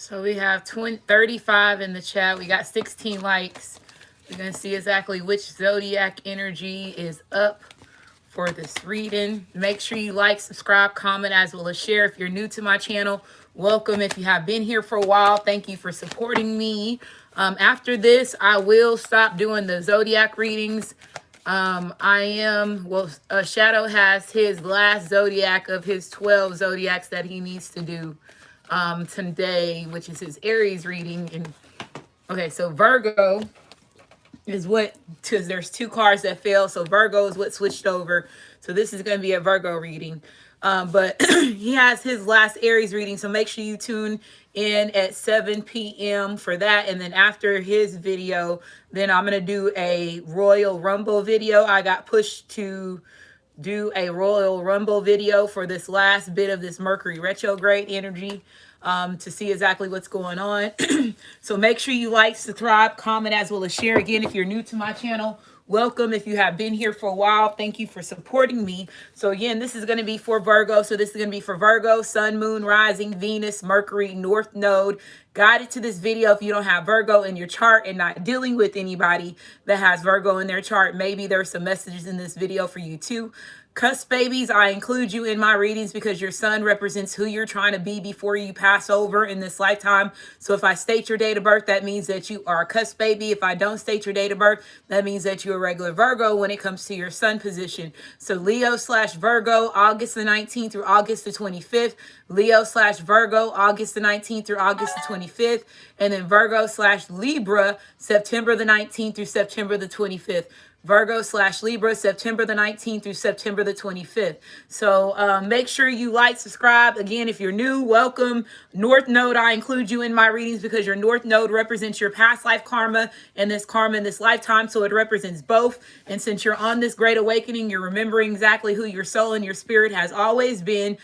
So we have 35 in the chat. We got 16 likes. We're going to see exactly which zodiac energy is up for this reading. Make sure you like, subscribe, comment, as well as share. If you're new to my channel, welcome. If you have been here for a while, thank you for supporting me. After this, I will stop doing the zodiac readings. Shadow has his last zodiac of his 12 zodiacs that he needs to do today, which is his Aries reading. And okay, so Virgo is what, because there's two cards that fell, so Virgo is what switched over. So this is going to be a Virgo reading. But he has his last Aries reading, so make sure you tune in at 7 p.m. for that. And then after his video, then I'm going to do a Royal Rumble video. I got pushed to do a Royal Rumble video for this last bit of this Mercury retrograde energy, to see exactly what's going on. So make sure you like, subscribe, comment, as well as share. Again, if you're new to my channel, welcome. If you have been here for a while, thank you for supporting me. So again, this is going to be for Virgo. So this is going to be for Virgo, Sun, Moon, Rising, Venus, Mercury, North Node. Guided to this video if you don't have Virgo in your chart and not dealing with anybody that has Virgo in their chart. Maybe there's some messages in this video for you too. Cusp babies, I include you in my readings because your sun represents who you're trying to be before you pass over in this lifetime. So if I state your date of birth, that means that you are a cusp baby. If I don't state your date of birth, that means that you're a regular Virgo when it comes to your sun position. So Leo/Virgo, August the 19th through August the 25th. Leo/Virgo, August the 19th through August the 25th. And then Virgo/Libra, September the 19th through September the 25th. Virgo/Libra, September the 19th through September the 25th. So make sure you like, subscribe. Again, if you're new, welcome. North Node, I include you in my readings because your North Node represents your past life karma and this karma in this lifetime. So it represents both. And since you're on this great awakening, you're remembering exactly who your soul and your spirit has always been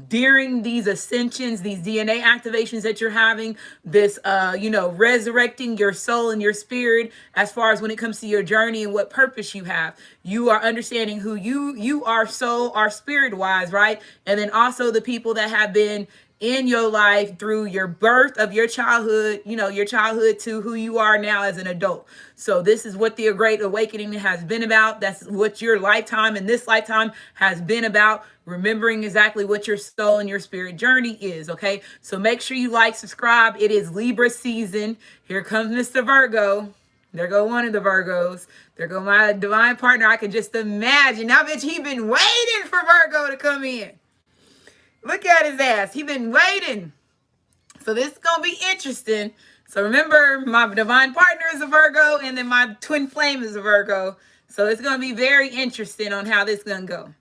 during these ascensions, these DNA activations that you're having, this, resurrecting your soul and your spirit as far as when it comes to your journey and what purpose you have. You are understanding who you are, soul, are spirit wise, right? And then also the people that have been in your life through your birth of your childhood, your childhood to who you are now as an adult. So this is what the Great Awakening has been about. That's what your lifetime and this lifetime has been about. Remembering exactly what your soul and your spirit journey is. Okay. So make sure you like, subscribe. It is Libra season. Here comes Mr. Virgo. There go one of the Virgos. There go my divine partner. I can just imagine. I bet he been waiting for Virgo to come in. Look at his ass. He been waiting. So this is going to be interesting. So remember, my divine partner is a Virgo, and then my twin flame is a Virgo. So it's going to be very interesting on how this is going to go.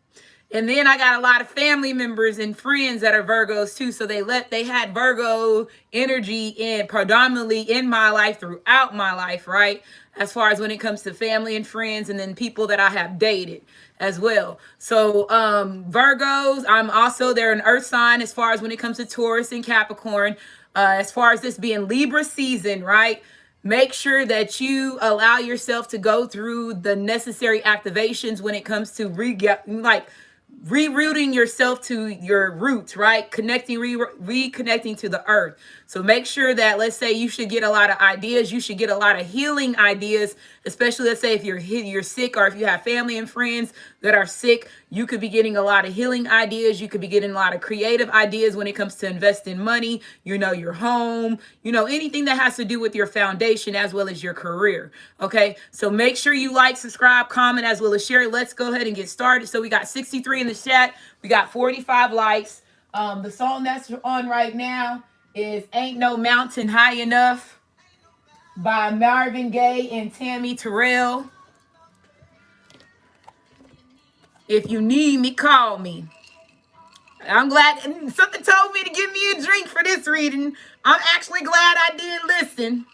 And then I got a lot of family members and friends that are Virgos too. So they had Virgo energy in predominantly in my life throughout my life, right? As far as when it comes to family and friends, and then people that I have dated as well. So Virgos, they're an earth sign as far as when it comes to Taurus and Capricorn. As far as this being Libra season, right? Make sure that you allow yourself to go through the necessary activations when it comes to rerouting yourself to your roots, right? Reconnecting to the earth. So make sure that, let's say you should get a lot of ideas. You should get a lot of healing ideas, especially let's say if you're sick, or if you have family and friends that are sick, you could be getting a lot of healing ideas. You could be getting a lot of creative ideas when it comes to investing money, your home, anything that has to do with your foundation as well as your career. Okay. So make sure you like, subscribe, comment, as well as share. Let's go ahead and get started. So we got 63 in the chat. We got 45 likes. The song that's on right now is Ain't No Mountain High Enough by Marvin Gaye and Tammy Terrell. If you need me, call me. I'm glad something told me to give me a drink for this reading. I'm actually glad I did listen.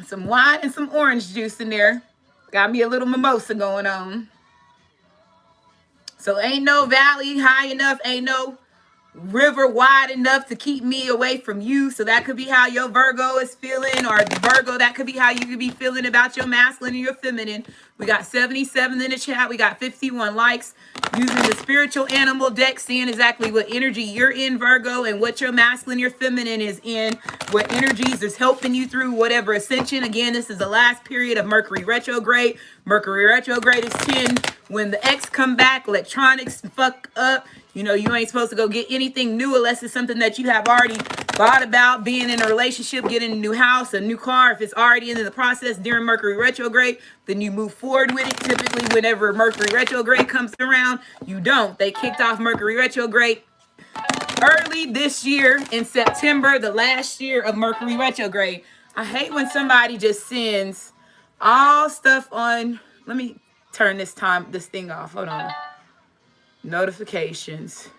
Some wine and some orange juice in there. Got me a little mimosa going on. So ain't no valley high enough, ain't no river wide enough to keep me away from you. So that could be how your Virgo is feeling, or Virgo, that could be how you could be feeling about your masculine and your feminine. We got 77 in the chat. We got 51 likes. Using the spiritual animal deck, seeing exactly what energy you're in, Virgo, and what your masculine, your feminine is in, what energies is helping you through whatever ascension. Again, this is the last period of Mercury retrograde. Mercury retrograde is 10. When the X come back, electronics fuck up. You know, you ain't supposed to go get anything new unless it's something that you have already thought about, being in a relationship, getting a new house, a new car. If it's already in the process during Mercury retrograde, then you move forward with it. Typically, whenever Mercury retrograde comes around, you don't. They kicked off Mercury retrograde early this year in September, the last year of Mercury retrograde. I hate when somebody just sends all stuff on. Let me turn this thing off. Hold on. Notifications.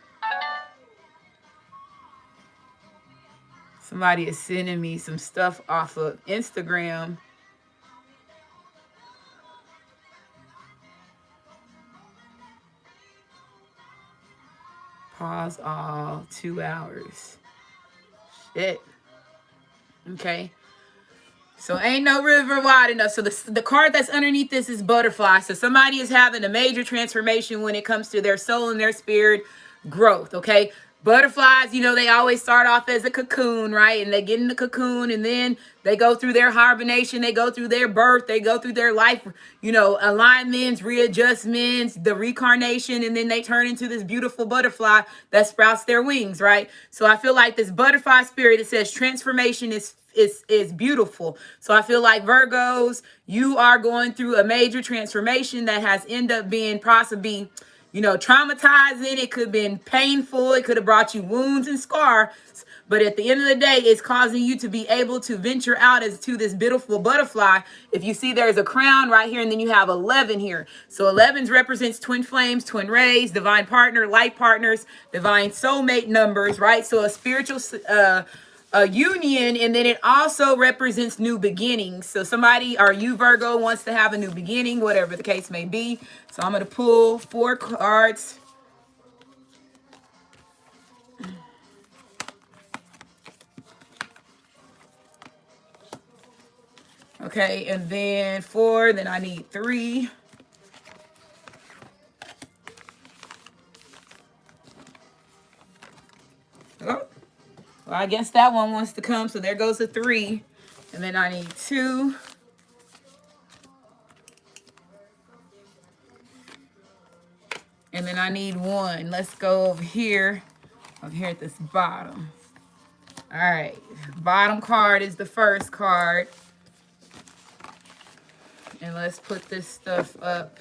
Somebody is sending me some stuff off of Instagram. Pause all 2 hours. Shit. Okay. So ain't no river wide enough. So the card that's underneath this is butterfly. So somebody is having a major transformation when it comes to their soul and their spirit growth. Okay. Butterflies, you know, they always start off as a cocoon, right? And they get in the cocoon and then they go through their hibernation. They go through their birth. They go through their life, you know, alignments, readjustments, the reincarnation. And then they turn into this beautiful butterfly that sprouts their wings, right? So I feel like this butterfly spirit, it says transformation is beautiful. So I feel like Virgos, you are going through a major transformation that has ended up being possibly, you know, traumatizing. It could have been painful. It could have brought you wounds and scars. But at the end of the day, it's causing you to be able to venture out as to this beautiful butterfly. If you see there's a crown right here, and then you have 11 here. So 11 represents twin flames, twin rays, divine partner, life partners, divine soulmate numbers, right? So a spiritual a union, and then it also represents new beginnings. So somebody, or you Virgo, wants to have a new beginning, whatever the case may be. So I'm going to pull 4 cards. Okay, and then 4, then I need 3. Oh. Well, I guess that one wants to come, so there goes the 3. And then I need 2. And then I need 1. Let's go over here at this bottom. All right, bottom card is the first card. And let's put this stuff up.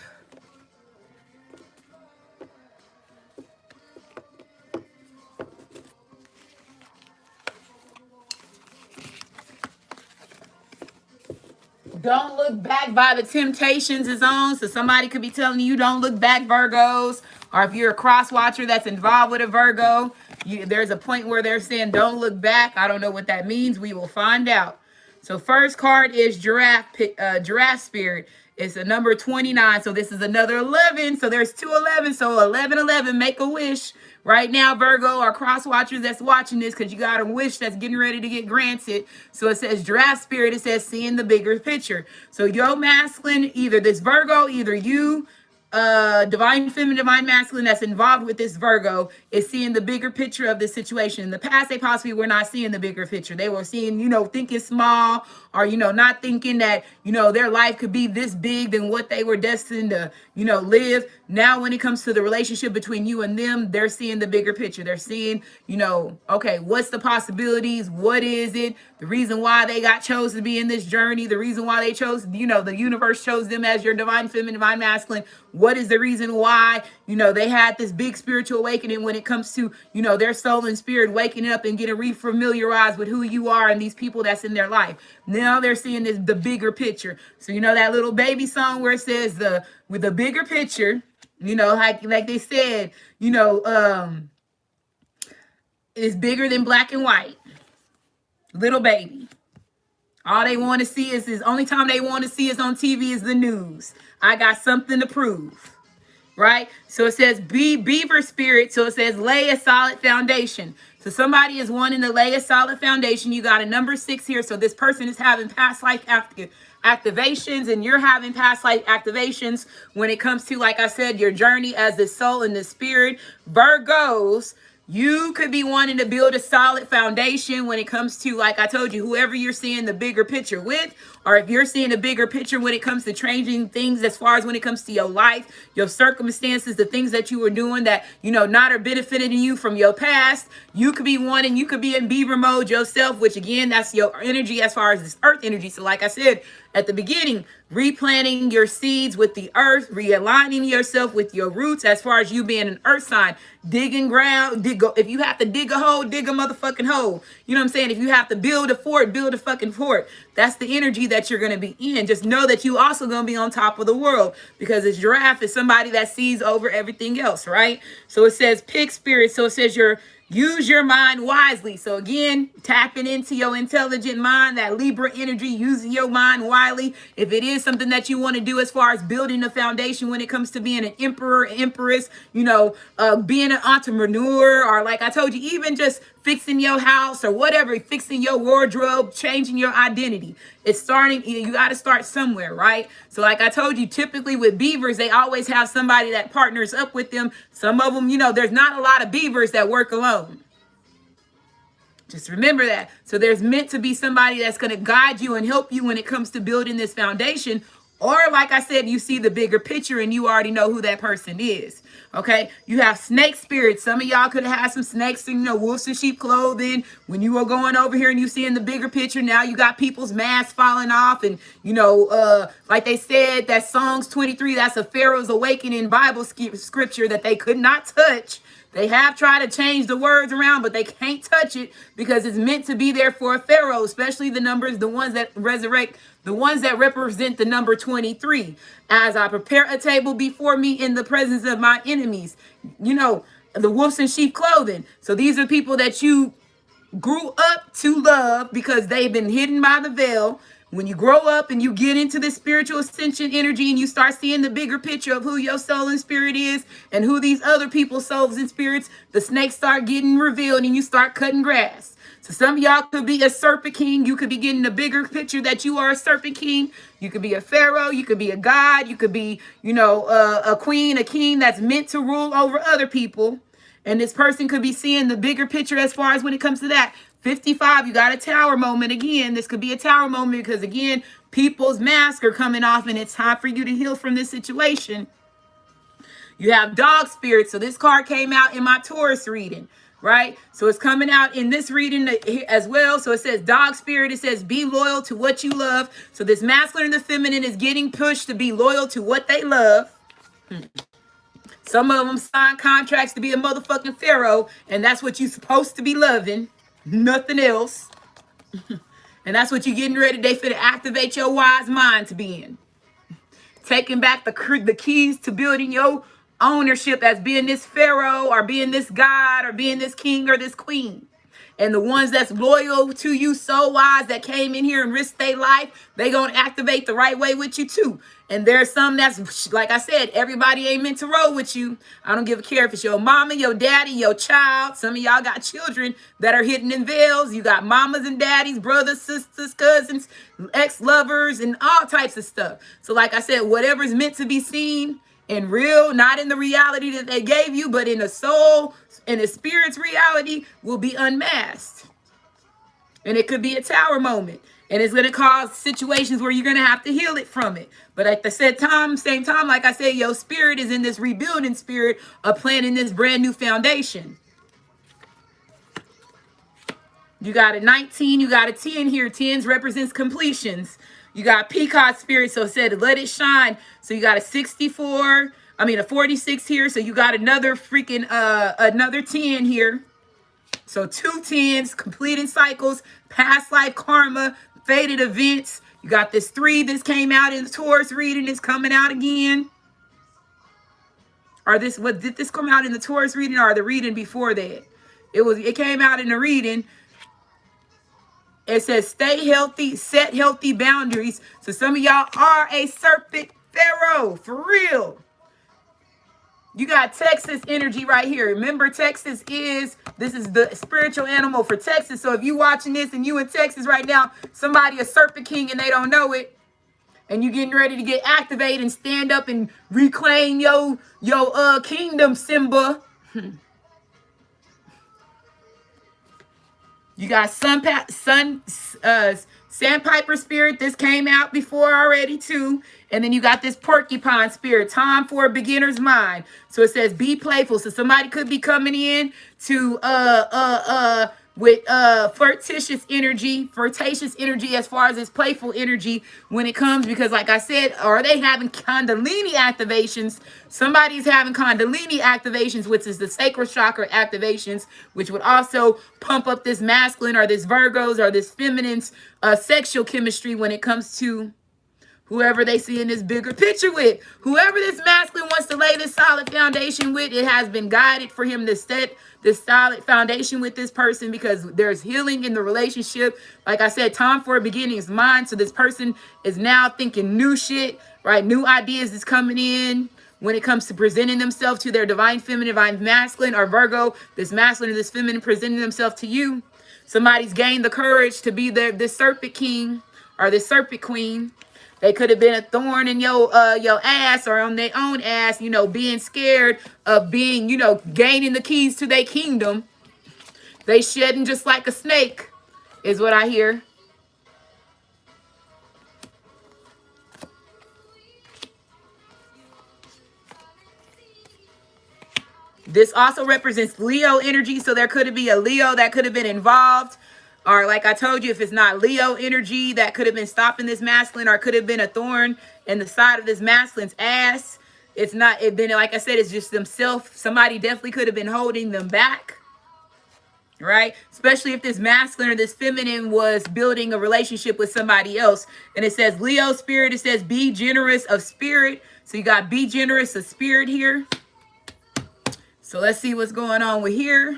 Don't look back by the temptations is on. So somebody could be telling you don't look back, Virgos. Or if you're a cross watcher that's involved with a Virgo, there's a point where they're saying don't look back. I don't know what that means. We will find out. So first card is giraffe spirit. It's a number 29. So this is another 11. So there's 2 11. So 11, 11, make a wish. Right now, Virgo, or cross watchers that's watching this, because you got a wish that's getting ready to get granted. So it says giraffe spirit. It says seeing the bigger picture. So your masculine, either this Virgo, either you, divine feminine, divine masculine that's involved with this Virgo, is seeing the bigger picture of this situation. In the past, they possibly were not seeing the bigger picture. They were seeing, you know, thinking small, or, you know, not thinking that, you know, their life could be this big than what they were destined to, you know, live. Now, when it comes to the relationship between you and them, they're seeing the bigger picture. They're seeing, you know, okay, what's the possibilities? What is it? The reason why they got chosen to be in this journey, the reason why they chose, you know, the universe chose them as your divine feminine, divine masculine. What is the reason why, you know, they had this big spiritual awakening when it comes to, you know, their soul and spirit waking up and getting refamiliarized with who you are and these people that's in their life. Now they're seeing the bigger picture. So, you know, that little baby song where it says with the bigger picture, you know, like they said, you know, is bigger than black and white. Little baby. All they want to see is only time they want to see is on TV is the news. I got something to prove. Right? So it says beaver spirit. So it says lay a solid foundation. So somebody is wanting to lay a solid foundation. You got a number 6 here. So this person is having past life activations, and you're having past life activations when it comes to, like I said, your journey as the soul and the spirit. Virgos, you could be wanting to build a solid foundation when it comes to, like I told you, whoever you're seeing the bigger picture with, or if you're seeing a bigger picture when it comes to changing things as far as when it comes to your life, your circumstances, the things that you were doing that, not are benefiting you from your past. You could be wanting, you could be in beaver mode yourself, which again, that's your energy as far as this earth energy. So like I said at the beginning, replanting your seeds with the earth, realigning yourself with your roots as far as you being an earth sign, digging ground, if you have to dig a hole, dig a motherfucking hole. You know what I'm saying? If you have to build a fort, build a fucking fort. That's the energy that you're going to be in. Just know that you also going to be on top of the world, because this giraffe is somebody that sees over everything else, right? So it says pig spirit. So it says use your mind wisely. So again, tapping into your intelligent mind, that Libra energy, using your mind wisely. If it is something that you want to do as far as building a foundation when it comes to being an emperor, empress, being an entrepreneur, or like I told you, even just fixing your house or whatever, fixing your wardrobe, changing your identity. It's starting, you got to start somewhere, right? So like I told you, typically with beavers, they always have somebody that partners up with them. Some of them, there's not a lot of beavers that work alone. Just remember that. So there's meant to be somebody that's going to guide you and help you when it comes to building this foundation. Or like I said, you see the bigger picture and you already know who that person is. Okay. You have snake spirits. Some of y'all could have had some snakes in, wolves in sheep clothing. When you were going over here and you seeing the bigger picture, now you got people's masks falling off. And, like they said, that Psalms 23, that's a Pharaoh's awakening Bible scripture that they could not touch. They have tried to change the words around, but they can't touch it because it's meant to be there for a Pharaoh, especially the numbers, the ones that resurrect, the ones that represent the number 23. As I prepare a table before me in the presence of my enemies, the wolves in sheep clothing. So these are people that you grew up to love because they've been hidden by the veil. When you grow up and you get into this spiritual ascension energy and you start seeing the bigger picture of who your soul and spirit is and who these other people's souls and spirits, the snakes start getting revealed and you start cutting grass. So some of y'all could be a serpent king. You could be getting the bigger picture that you are a serpent king. You could be a pharaoh. You could be a god. You could be, a queen, a king that's meant to rule over other people. And this person could be seeing the bigger picture as far as when it comes to that. 55, you got a tower moment again. This could be a tower moment because, again, people's masks are coming off and it's time for you to heal from this situation. You have dog spirit. So this card came out in my Taurus reading, right? So it's coming out in this reading as well. So it says dog spirit. It says be loyal to what you love. So this masculine and the feminine is getting pushed to be loyal to what they love. Some of them sign contracts to be a motherfucking pharaoh, and that's what you're supposed to be loving. Nothing else. And that's what you're getting ready. They finna activate your wise mind to be in. Taking back the keys to building your ownership as being this pharaoh or being this god or being this king or this queen. And the ones that's loyal to you, so wise, that came in here and risked their life, they gonna activate the right way with you too. And there's some that's, like I said, everybody ain't meant to roll with you. I don't give a care if it's your mama, your daddy, your child. Some of y'all got children that are hidden in veils. You got mamas and daddies, brothers, sisters, cousins, ex-lovers, and all types of stuff. So like I said, whatever's meant to be seen in real, not in the reality that they gave you, but in the soul, in the spirit's reality, will be unmasked. And it could be a tower moment. And it's going to cause situations where you're going to have to heal it from it. But at the same time, like I said, your spirit is in this rebuilding spirit of planning this brand new foundation. You got a 19, you got a 10 here. 10s represents completions. You got peacock spirit, so it said let it shine. So you got a 46 here. So you got another another 10 here. So 2 10s, completing cycles, past life karma, faded events. You got this 3. This came out in the Taurus reading. It's coming out again. Or did this come out in the Taurus reading or the reading before that? It came out in the reading. It says stay healthy, set healthy boundaries. So some of y'all are a serpent pharaoh, for real. You got Texas energy right here. Remember, this is the spiritual animal for Texas. So if you watching this and you in Texas right now, somebody a serpent king and they don't know it, and you getting ready to get activated and stand up and reclaim your kingdom, Simba. You got Sandpiper spirit. This came out before already too. And then you got this porcupine spirit, time for a beginner's mind. So it says be playful. So somebody could be coming in to with flirtatious energy as far as this playful energy when it comes, because like I said, are they having Kundalini activations? Somebody's having Kundalini activations, which is the sacral chakra activations, which would also pump up this masculine or this Virgos or this feminine's sexual chemistry when it comes to whoever they see in this bigger picture with. Whoever this masculine wants to lay this solid foundation with, it has been guided for him to set this solid foundation with this person, because there's healing in the relationship. Like I said, time for a beginning is mine. So this person is now thinking new shit, right? New ideas is coming in when it comes to presenting themselves to their divine feminine, divine masculine, or Virgo, this masculine or this feminine presenting themselves to you. Somebody's gained the courage to be this serpent king or this serpent queen. They could have been a thorn in your ass or on their own ass, you know, being scared of being, you know, gaining the keys to their kingdom. They shedding just like a snake is what I hear. This also represents Leo energy. So there could be a Leo that could have been involved. Or like I told you, if it's not Leo energy, that could have been stopping this masculine, or could have been a thorn in the side of this masculine's ass. It's not, then like I said, it's just themselves. Somebody definitely could have been holding them back, right? Especially if this masculine or this feminine was building a relationship with somebody else. And it says Leo spirit, it says be generous of spirit. So you got be generous of spirit here. So let's see what's going on with here.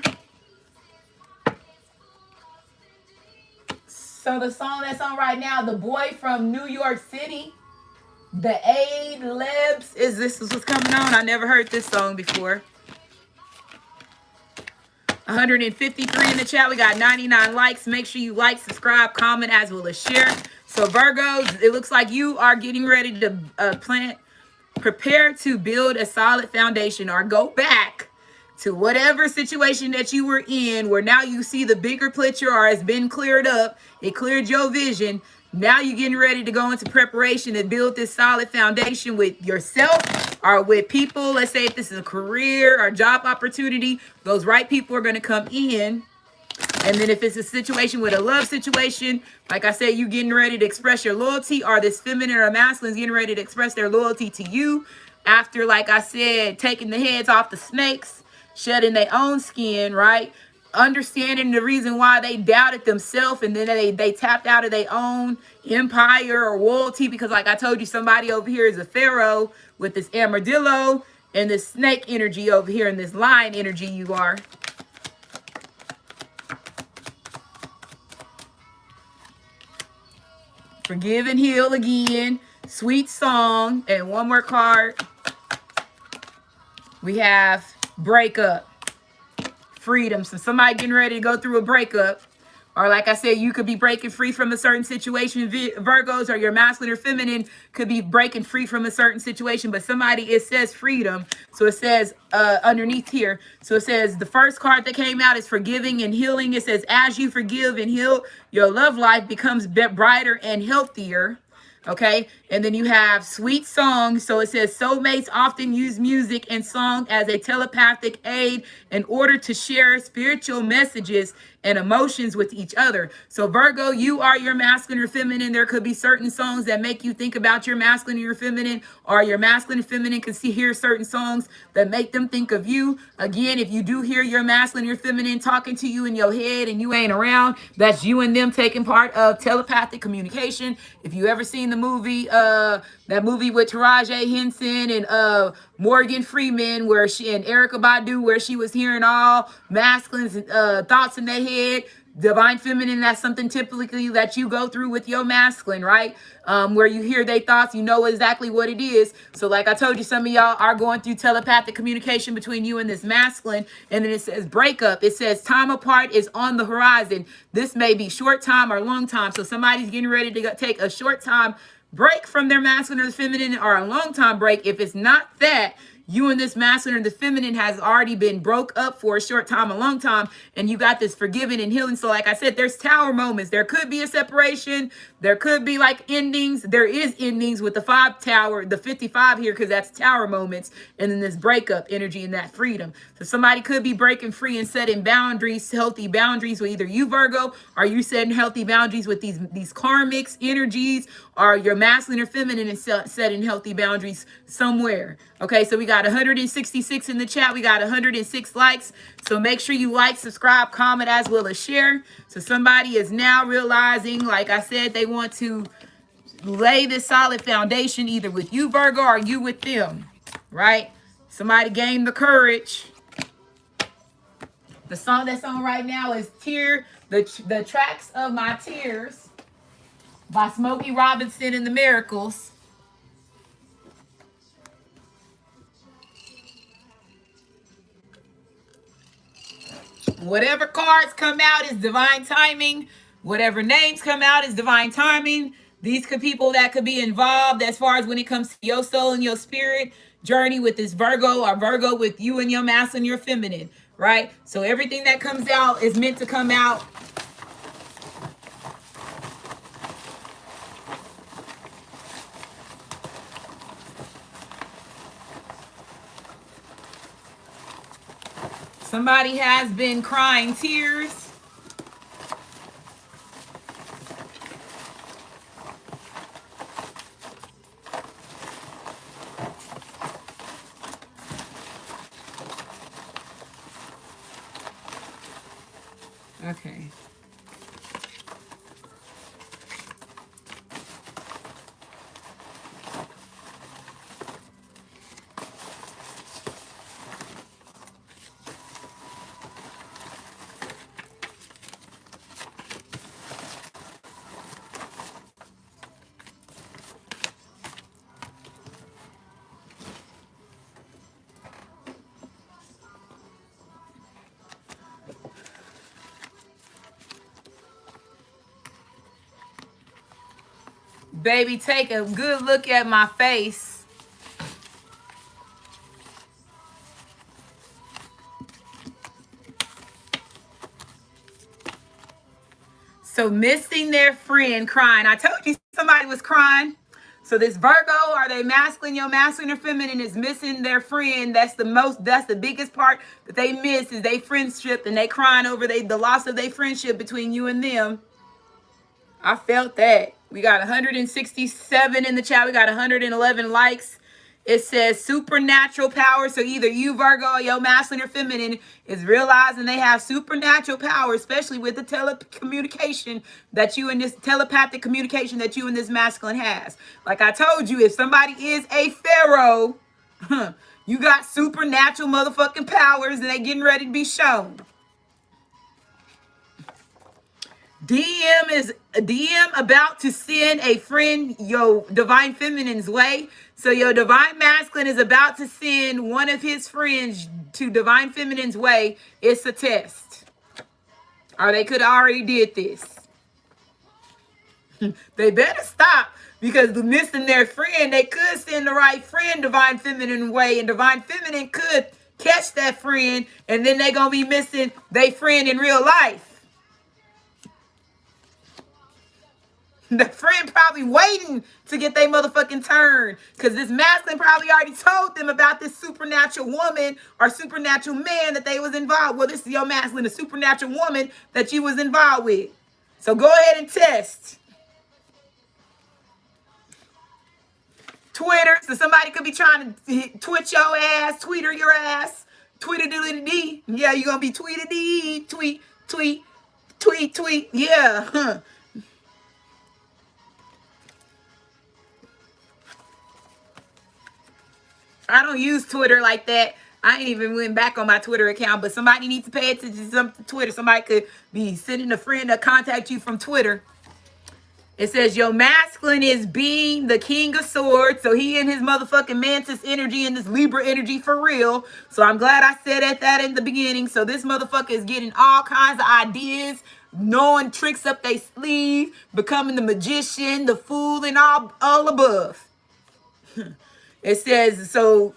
So the song that's on right now, The Boy from New York City, The Aid Lebs, this is what's coming on. I never heard this song before. 153 in the chat. We got 99 likes. Make sure you like, subscribe, comment, as well as share. So Virgos, it looks like you are getting ready to prepare to build a solid foundation, or go back to whatever situation that you were in, where now you see the bigger picture, or it's been cleared up. It cleared your vision. Now you're getting ready to go into preparation and build this solid foundation with yourself or with people. Let's say if this is a career or job opportunity, those right people are going to come in. And then if it's a situation with a love situation, like I said, you getting ready to express your loyalty, or this feminine or masculine is getting ready to express their loyalty to you after, like I said, taking the heads off the snakes, shedding their own skin, right? Understanding the reason why they doubted themselves, and then they tapped out of their own empire or loyalty, because like I told you, somebody over here is a pharaoh with this armadillo and this snake energy over here, and this lion energy you are. Forgive and heal again. Sweet song. And one more card. We have breakup. Freedom. So somebody getting ready to go through a breakup. Or like I said, you could be breaking free from a certain situation. Virgos, or your masculine or feminine could be breaking free from a certain situation. But somebody, it says freedom. So it says underneath here. So it says the first card that came out is forgiving and healing. It says as you forgive and heal, your love life becomes brighter and healthier. Okay, and then you have sweet songs. So it says soulmates often use music and song as a telepathic aid in order to share spiritual messages and emotions with each other. So Virgo, you are your masculine or feminine. There could be certain songs that make you think about your masculine or your feminine, or your masculine and feminine can hear certain songs that make them think of you. Again, if you do hear your masculine or your feminine talking to you in your head and you ain't around, that's you and them taking part of telepathic communication. If you ever seen the movie, that movie with Taraji Henson and Morgan Freeman, where she and Erykah Badu, where she was hearing all masculine's thoughts in their head, divine feminine, that's something typically that you go through with your masculine, right? Where you hear their thoughts, you know exactly what it is. So like I told you, some of y'all are going through telepathic communication between you and this masculine. And then it says breakup. It says time apart is on the horizon. This may be short time or long time. So somebody's getting ready to take a short time break from their masculine or the feminine, or a long time break. If it's not that, you and this masculine or the feminine has already been broke up for a short time, a long time, and you got this forgiving and healing. So like I said, there's tower moments. There could be a separation. There could be like endings. There is endings with the 5 tower, the 55 here, because that's tower moments. And then this breakup energy and that freedom. So somebody could be breaking free and setting boundaries, healthy boundaries with either you, Virgo, or you setting healthy boundaries with these karmics energies, or your masculine or feminine is setting healthy boundaries somewhere. Okay, so we got 166 in the chat. We got 106 likes. So make sure you like, subscribe, comment, as well as share. So somebody is now realizing, like I said, they want to lay this solid foundation either with you, Virgo, or you with them, right? Somebody gained the courage. The song that's on right now is the Tracks of My Tears by Smokey Robinson and the Miracles. Whatever cards come out is divine timing. Whatever names come out is divine timing. These could people that could be involved as far as when it comes to your soul and your spirit journey with this Virgo, or Virgo with you and your masculine and your feminine, right? So everything that comes out is meant to come out. Somebody has been crying tears. Okay. Baby, take a good look at my face. So missing their friend, crying. I told you somebody was crying. So this Virgo, are they masculine? Your masculine or feminine is missing their friend. That's the biggest part that they miss, is they friendship, and they crying over the loss of their friendship between you and them. I felt that. We got 167 in the chat. We got 111 likes. It says supernatural power. So either you, Virgo, or your masculine or feminine is realizing they have supernatural power, especially with the telecommunication that you and this telepathic communication that you and this masculine has. Like I told you, if somebody is a pharaoh, you got supernatural motherfucking powers and they getting ready to be shown. DM about to send a friend your divine feminine's way. So your divine masculine is about to send one of his friends to divine feminine's way. It's a test. Or they could have already did this. They better stop, because missing their friend, they could send the right friend divine feminine way, and divine feminine could catch that friend, and then they gonna be missing their friend in real life. The friend probably waiting to get their motherfucking turn, because this masculine probably already told them about this supernatural woman or supernatural man that they was involved. Well, this is your masculine, a supernatural woman that you was involved with. So go ahead and test. Twitter. So somebody could be trying to twitch your ass, Twitter your ass, Twitter D. Yeah, you're going to be tweeted D, tweet. Yeah, huh. I don't use Twitter like that. I ain't even went back on my Twitter account, but somebody needs to pay attention to Twitter. Somebody could be sending a friend to contact you from Twitter. It says your masculine is being the king of swords. So he and his motherfucking mantis energy and this Libra energy for real. So I'm glad I said that in the beginning. So this motherfucker is getting all kinds of ideas, knowing tricks up their sleeve, becoming the magician, the fool, and all above. It says, so,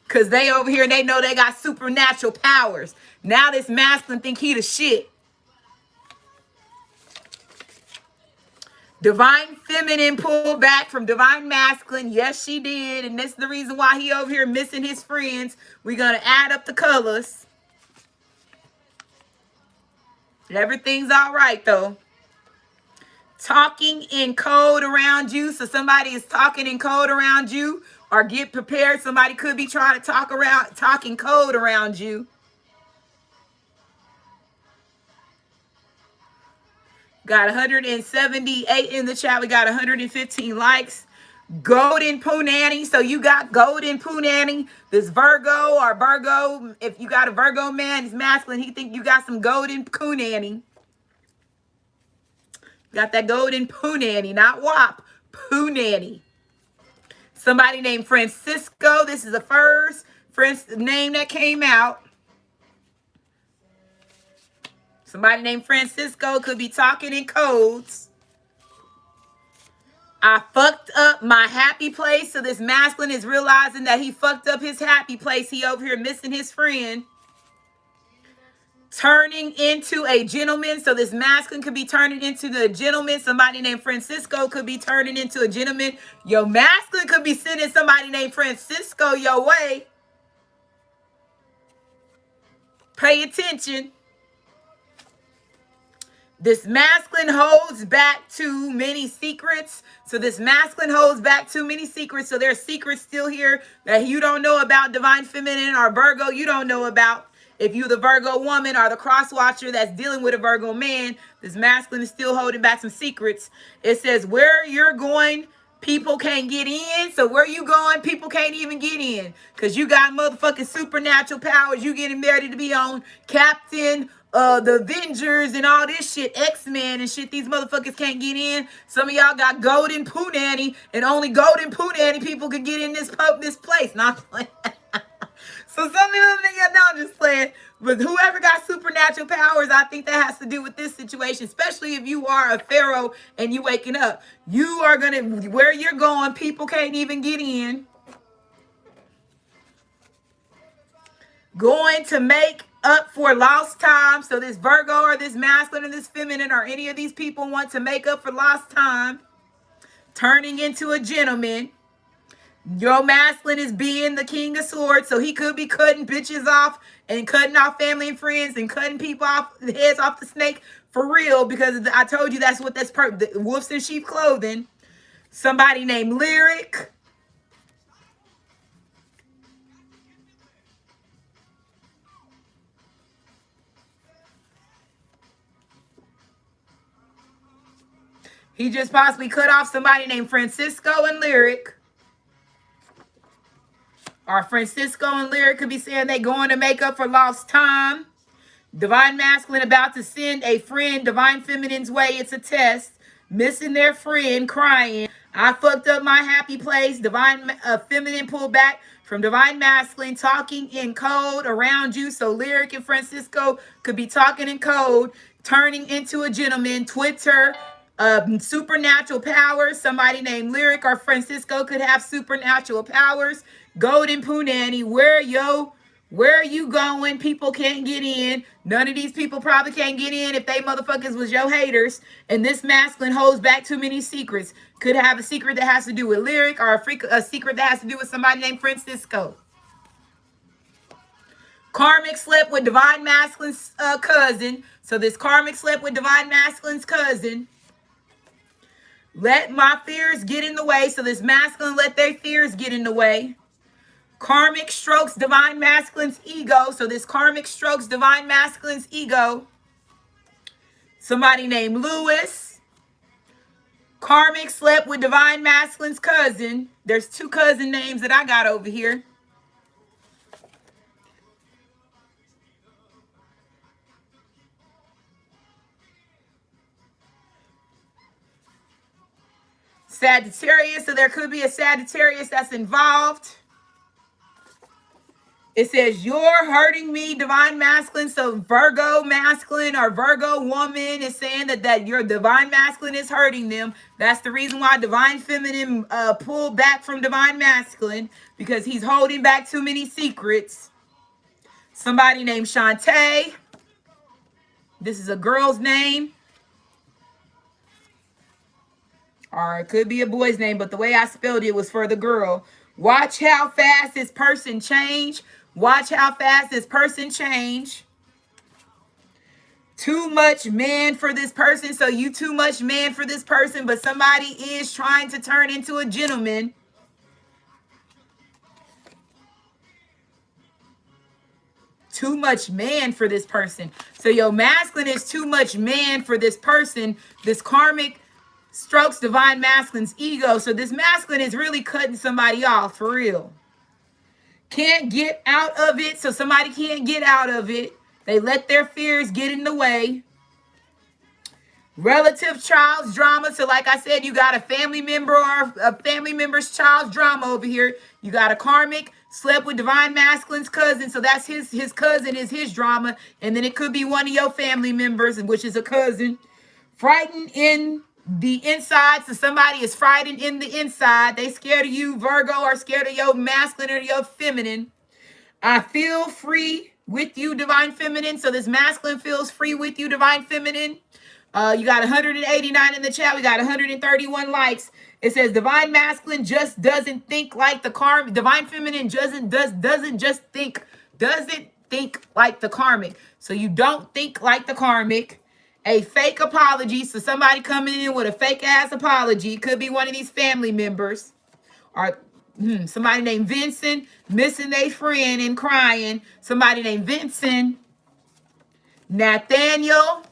because they over here, they know they got supernatural powers. Now this masculine think he the shit. Divine feminine pulled back from divine masculine. Yes, she did. And this is the reason why he over here missing his friends. We're going to add up the colors. Everything's all right, though. Talking in code around you. So somebody is talking in code around you. Or get prepared. Somebody could be trying to talk in code around you. Got 178 in the chat. We got 115 likes. Golden Punani. So you got Golden Punani. This Virgo or Virgo. If you got a Virgo man, he's masculine. He think you got some Golden Punani. Got that Golden Punani, not WAP. Punani. Somebody named Francisco. This is the first name that came out. Somebody named Francisco could be talking in codes. I fucked up my happy place. So this masculine is realizing that he fucked up his happy place. He over here missing his friend. Turning into a gentleman. So this masculine could be turning into the gentleman. Somebody named Francisco could be turning into a gentleman. Your masculine could be sending somebody named Francisco your way. Pay attention. This masculine holds back too many secrets. So this masculine holds back too many secrets. So there's secrets still here that you don't know about. Divine feminine or Virgo, you don't know about. If you the Virgo woman or the cross watcher that's dealing with a Virgo man, this masculine is still holding back some secrets. It says where you're going, people can't get in. So where you going, people can't even get in. Because you got motherfucking supernatural powers. You getting ready to be on Captain the Avengers and all this shit, X-Men and shit. These motherfuckers can't get in. Some of y'all got Golden Punani, and only Golden Punani people can get in this place. Not playing. So some of them niggas, no, I'm just playing. But whoever got supernatural powers, I think that has to do with this situation, especially if you are a pharaoh and you waking up. You are gonna, where you're going, people can't even get in. Going to make up for lost time. So this Virgo or this masculine or this feminine or any of these people want to make up for lost time. Turning into a gentleman. Your masculine is being the king of swords. So he could be cutting bitches off and cutting off family and friends and cutting people off, the heads off the snake for real. Because I told you that's what that's the wolves in sheep clothing. Somebody named Lyric. He just possibly cut off somebody named Francisco and Lyric. Or Francisco and Lyric could be saying they going to make up for lost time. Divine masculine about to send a friend, divine feminine's way. It's a test. Missing their friend, crying. I fucked up my happy place. Divine feminine pulled back from divine masculine, talking in code around you. So Lyric and Francisco could be talking in code, turning into a gentleman. Twitter. Supernatural powers. Somebody named Lyric or Francisco could have supernatural powers. Golden Punani, where are you going? People can't get in. None of these people probably can't get in if they motherfuckers was your haters. And this masculine holds back too many secrets. Could have a secret that has to do with Lyric or a secret that has to do with somebody named Francisco. Karmic slept with divine masculine's cousin. So this karmic slept with divine masculine's cousin. Let my fears get in the way. So this masculine let their fears get in the way. Karmic strokes divine masculine's ego. So this karmic strokes divine masculine's ego. Somebody named Lewis. Karmic slept with divine masculine's cousin. There's two cousin names that I got over here. Sagittarius, so there could be a Sagittarius that's involved. It says, you're hurting me, divine masculine. So Virgo masculine or Virgo woman is saying that your divine masculine is hurting them. That's the reason why divine feminine pulled back from divine masculine, because he's holding back too many secrets. Somebody named Shantae. This is a girl's name. Or it could be a boy's name, but the way I spelled it was for the girl. Watch how fast this person change. Watch how fast this person change. Too much man for this person. So you too much man for this person, but somebody is trying to turn into a gentleman. Too much man for this person. So your masculine is too much man for this person. This karmic strokes divine masculine's ego. So this masculine is really cutting somebody off for real. Can't get out of it. So somebody can't get out of it. They let their fears get in the way. Relative child's drama. So like I said, you got a family member or a family member's child's drama over here. You got a karmic, slept with divine masculine's cousin. So that's his cousin is his drama. And then it could be one of your family members, which is a cousin. Frightened in the inside. So somebody is frightened in the inside. They scared of you, Virgo, or scared of your masculine or your feminine. I feel free with you, divine feminine. So this masculine feels free with you, divine feminine. You got 189 in the chat. We got 131 likes. It says divine masculine just doesn't think like the karmic. Divine feminine doesn't think like the karmic. So you don't think like the karmic. A fake apology. So somebody coming in with a fake ass apology. Could be one of these family members. Or somebody named Vincent missing their friend and crying. Somebody named Vincent. Nathaniel.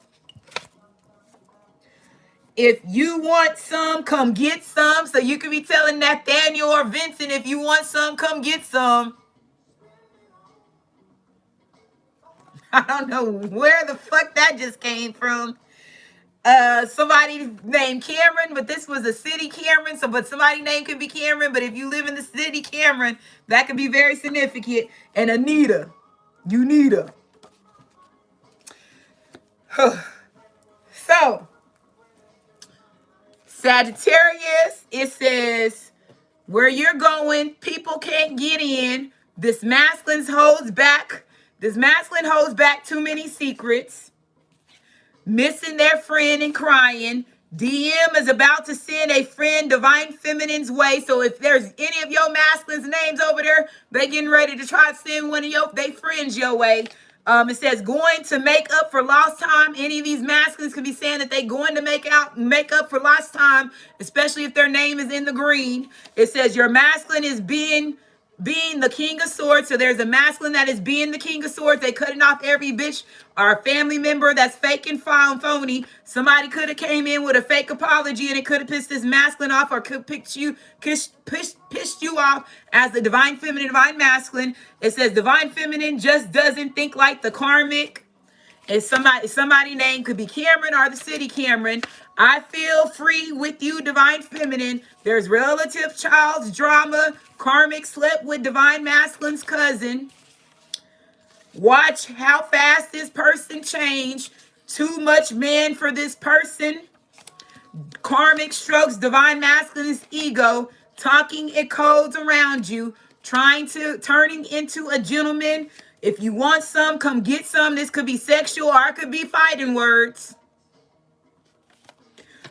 If you want some, come get some. So you could be telling Nathaniel or Vincent, if you want some, come get some. I don't know where the fuck that just came from. Somebody named Cameron, but this was a city Cameron. So, but somebody name could be Cameron. But if you live in the city Cameron, that could be very significant. And Anita, Unita. So, Sagittarius, it says, where you're going, people can't get in. This masculine holds back. This masculine holds back too many secrets. Missing their friend and crying. DM is about to send a friend divine feminine's way. So if there's any of your masculines names over there, they getting ready to try to send one of they friends your way. It says going to make up for lost time. Any of these masculines could be saying that they going to make up for lost time, especially if their name is in the green. It says your masculine is being the king of swords. So there's a masculine that is being the king of swords. They cutting off every bitch or a family member that's fake and phony. Somebody could have came in with a fake apology and it could have pissed this masculine off, or could pissed you off as the divine feminine, divine masculine. It says divine feminine just doesn't think like the karmic. And somebody name could be Cameron or the city Cameron. I feel free with you, divine feminine. There's relative child's drama. Karmic slept with divine masculine's cousin. Watch how fast this person changed. Too much man for this person. Karmic strokes divine masculine's ego. Talking in codes around you. Turning into a gentleman. If you want some, come get some. This could be sexual or it could be fighting words.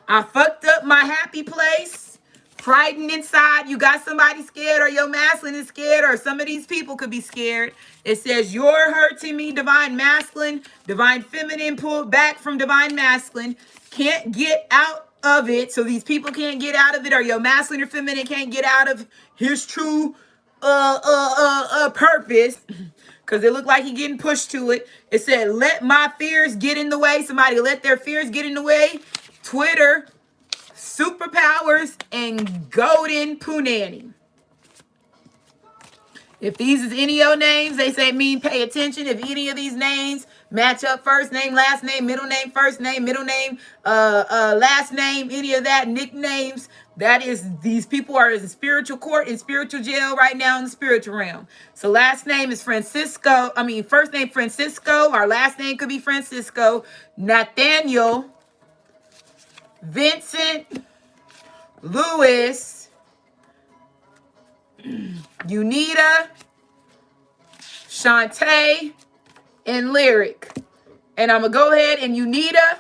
I fucked up my happy place. Frightened inside. You got somebody scared, or your masculine is scared, or some of these people could be scared. It says you're hurting me, divine masculine. Divine feminine pulled back from divine masculine. Can't get out of it. So these people can't get out of it, or your masculine or feminine can't get out of his true purpose. Because it looked like he getting pushed to it. It said, let my fears get in the way. Somebody let their fears get in the way. Twitter, superpowers, and golden punani. If these is any of your names, they say mean pay attention. If any of these names match up first name, last name, middle name, first name, middle name, last name, any of that, nicknames. That is, these people are in spiritual court, in spiritual jail right now in the spiritual realm. So last name is Francisco. I mean, first name Francisco. Our last name could be Francisco. Nathaniel, Vincent, Louis, Unita, Shantae, and Lyric. And I'm going to go ahead and Unita.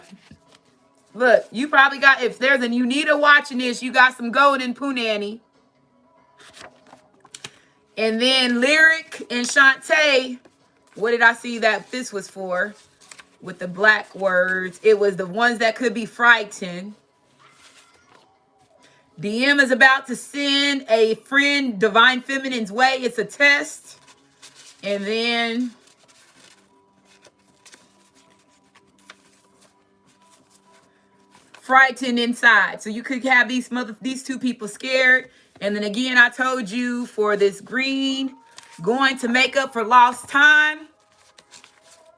Look, you probably got, if there's a Unita watching this, you got some gold in Punani. And then Lyric and Shantae, what did I see that this was for? With the black words. It was the ones that could be frightened. DM is about to send a friend Divine Feminine's way. It's a test. And then frightened inside. So you could have these two people scared. And then again, I told you for this green, going to make up for lost time.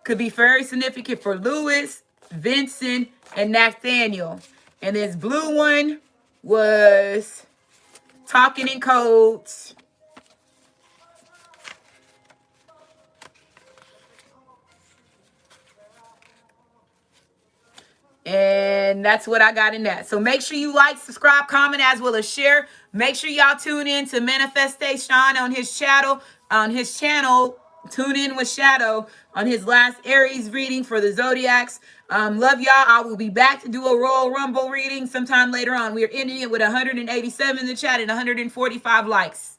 Could be very significant for Louis, Vincent, and Nathaniel. And this blue one was talking in codes. And that's what I got in that. So make sure you like, subscribe, comment, as well as share. Make sure y'all tune in to Manifestation on his channel. Tune in with Shadow on his last Aries reading for the Zodiacs. Love y'all. I will be back to do a Royal Rumble reading sometime later on. We are ending it with 187 in the chat and 145 likes.